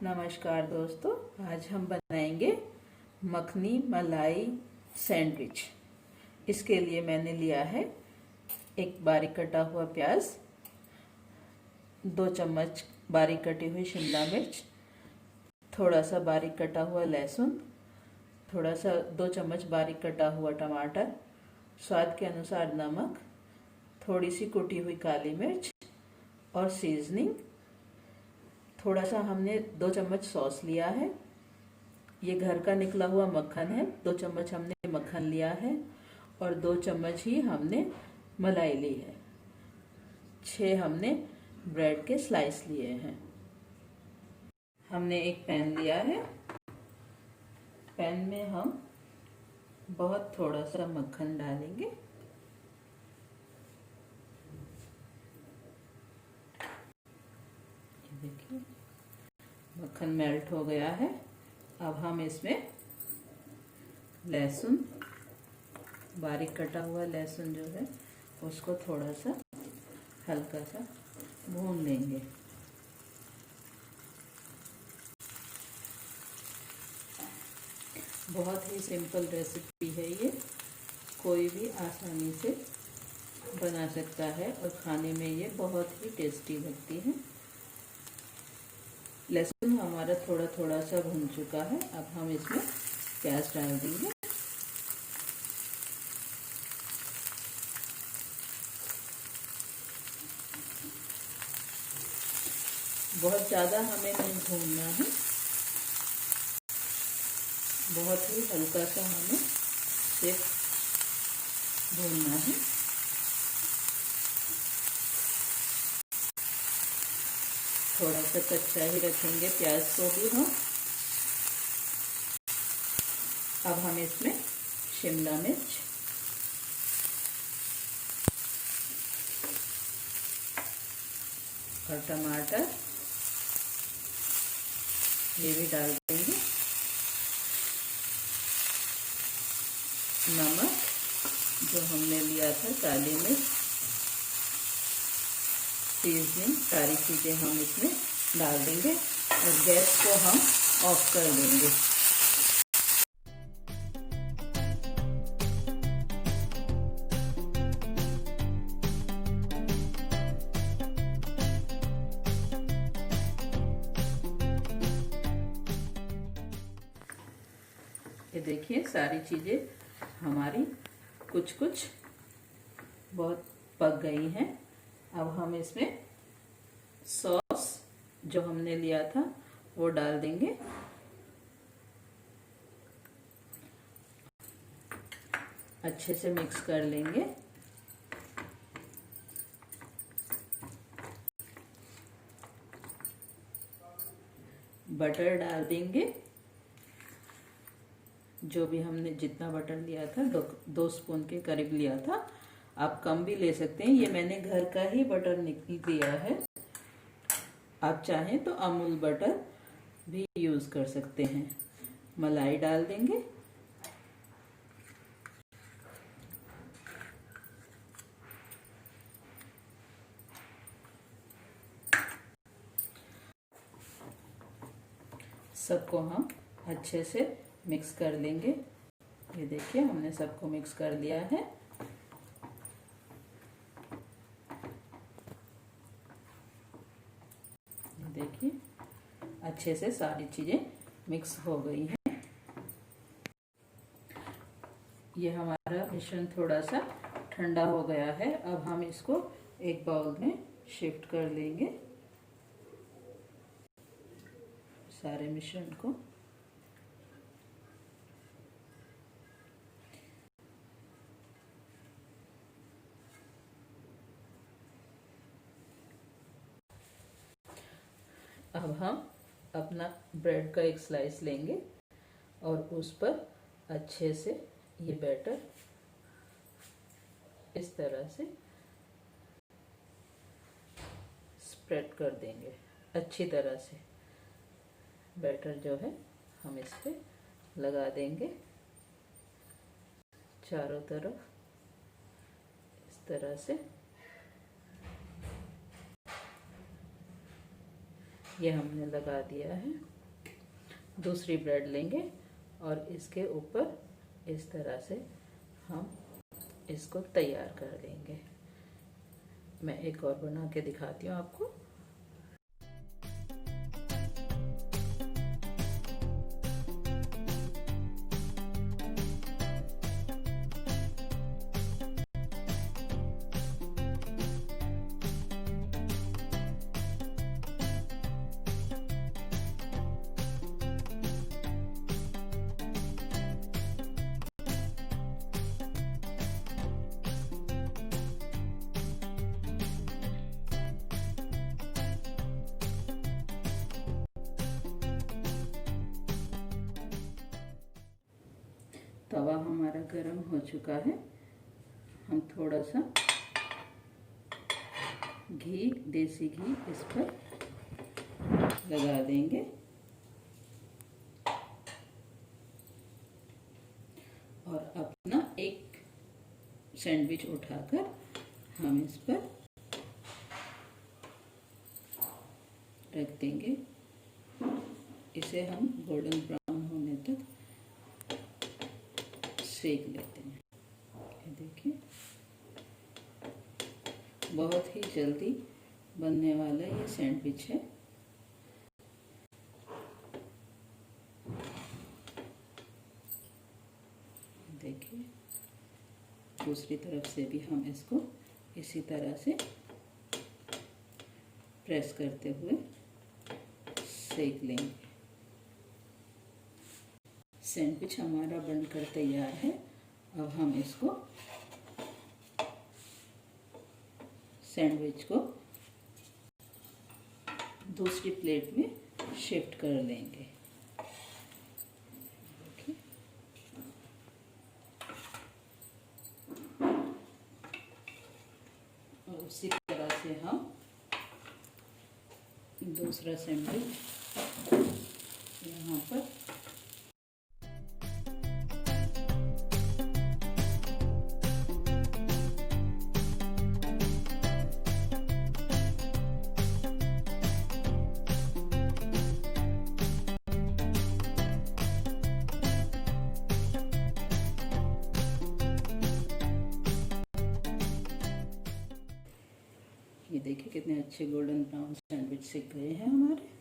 नमस्कार दोस्तों, आज हम बनाएंगे मखनी मलाई सैंडविच। इसके लिए मैंने लिया है एक बारीक कटा हुआ प्याज, 2 चम्मच बारीक कटी हुई शिमला मिर्च, थोड़ा सा बारीक कटा हुआ लहसुन, थोड़ा सा 2 चम्मच बारीक कटा हुआ टमाटर, स्वाद के अनुसार नमक, थोड़ी सी कुटी हुई काली मिर्च और सीजनिंग। थोड़ा सा हमने 2 चम्मच सॉस लिया है। ये घर का निकला हुआ मक्खन है, 2 चम्मच हमने मक्खन लिया है और 2 चम्मच ही हमने मलाई ली है। 6 हमने ब्रेड के स्लाइस लिए हैं। हमने एक पैन लिया है। पैन में हम बहुत थोड़ा सा मक्खन डालेंगे। देखिए मक्खन मेल्ट हो गया है। अब हम इसमें लहसुन, बारीक कटा हुआ लहसुन जो है उसको थोड़ा सा हल्का सा भून लेंगे। बहुत ही सिंपल रेसिपी है ये, कोई भी आसानी से बना सकता है और खाने में ये बहुत ही टेस्टी लगती है। लहसुन हमारा थोड़ा थोड़ा सा भुन चुका है। अब हम इसमें प्याज डाल देंगे। बहुत ज़्यादा हमें नहीं भूनना है, बहुत ही हल्का सा हमें सिर्फ भूनना है। थोड़ा सा कच्चा ही रखेंगे प्याज को भी हम। अब हम इसमें शिमला मिर्च, और टमाटर ये भी डाल देंगे। नमक जो हमने लिया था, काली मिर्च, सीजनिंग, सारी चीज़ें हम इसमें डाल देंगे और गैस को हम ऑफ कर देंगे। ये देखिए सारी चीज़ें हमारी कुछ कुछ बहुत पक गई हैं। अब हम इसमें सॉस जो हमने लिया था वो डाल देंगे। अच्छे से मिक्स कर लेंगे। बटर डाल देंगे। जो भी हमने जितना बटर लिया था, 2 स्पून के करीब लिया था। आप कम भी ले सकते हैं। ये मैंने घर का ही बटर लिया है। आप चाहें तो अमूल बटर भी यूज़ कर सकते हैं। मलाई डाल देंगे। सबको हम अच्छे से मिक्स कर लेंगे। ये देखिए हमने सबको मिक्स कर लिया है। देखिए अच्छे से सारी चीज़ें मिक्स हो गई हैं। ये हमारा मिश्रण थोड़ा सा ठंडा हो गया है। अब हम इसको एक बाउल में शिफ्ट कर लेंगे, सारे मिश्रण को। अब हम अपना ब्रेड का एक स्लाइस लेंगे और उस पर अच्छे से ये बैटर इस तरह से स्प्रेड कर देंगे। अच्छी तरह से बैटर जो है हम इस पे लगा देंगे चारों तरफ इस तरह से। ये हमने लगा दिया है। दूसरी ब्रेड लेंगे और इसके ऊपर इस तरह से हम इसको तैयार कर लेंगे। मैं एक और बना के दिखाती हूँ आपको। तवा हमारा गरम हो चुका है। हम थोड़ा सा घी, देसी घी इस पर लगा देंगे और अपना एक सैंडविच उठाकर हम इस पर रख देंगे। इसे हम गोल्डन ब्राउन होने तक सेक लेते हैं। ये देखिए, बहुत ही जल्दी बनने वाला ये सैंडविच है। देखिए, दूसरी तरफ से भी हम इसको इसी तरह से प्रेस करते हुए सेक लेंगे। सैंडविच हमारा बनकर तैयार है। अब हम इसको सैंडविच को दूसरी प्लेट में शिफ्ट कर लेंगे। और उसी तरह से हम दूसरा सैंडविच यहाँ पर ये देखिए कितने अच्छे गोल्डन ब्राउन सैंडविच सिक गए हैं हमारे।